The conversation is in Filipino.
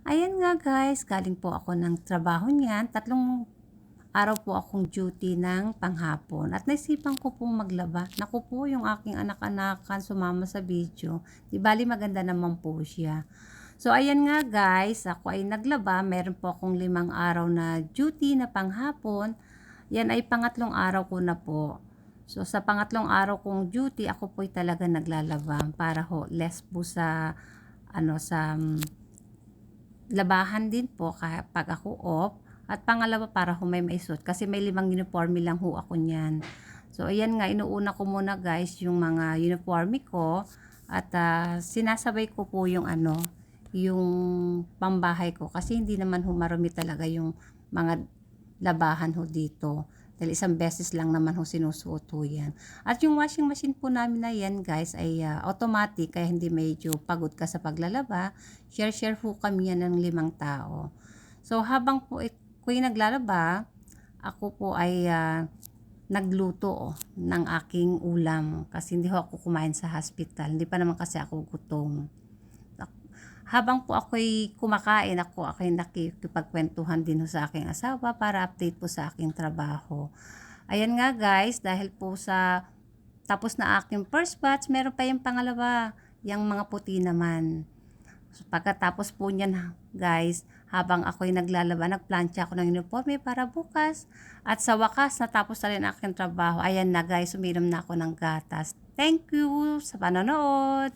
Ayan nga guys, galing po ako ng trabaho niyan. 3 araw po akong duty ng panghapon at naisipan ko pong maglaba. Naku po, yung aking anak-anakan sumama sa video. Di bali maganda naman po siya. So ayan nga guys, ako ay naglaba. Meron po akong 5 araw na duty na panghapon. Yan ay pangatlong araw ko na po. So sa pangatlong araw kong duty, ako po ay talaga naglalaba para less po sa labahan din po kapag ako off. At pangalawa, para may maisuot kasi may 5 uniforme lang ho ako niyan. So ayan nga, inuuna ko muna guys yung mga uniforme ko at sinasabay ko po yung pambahay ko kasi hindi naman ho marumi talaga yung mga labahan ho dito. Dahil isang beses lang naman ho sinusuot ho yan. At yung washing machine po namin na yan guys ay automatic kaya hindi medyo pagod ka sa paglalaba. Share-share ho kami yan ng 5 tao. So habang po ko naglalaba, ako po ay nagluto ng aking ulam kasi hindi ho ako kumain sa hospital. Hindi pa naman kasi ako gutom. Habang po ako'y kumakain, ako'y nakikipagkwentuhan din ho sa aking asawa para update po sa aking trabaho. Ayan nga guys, dahil po sa tapos na aking first batch, meron pa yung pangalawa, yung mga puti naman. So, pagkatapos po niyan guys, habang ako'y naglalaba, nagplantsa ako ng uniforme para bukas. At sa wakas, natapos na rin aking trabaho. Ayan na guys, uminom na ako ng gatas. Thank you sa panonood!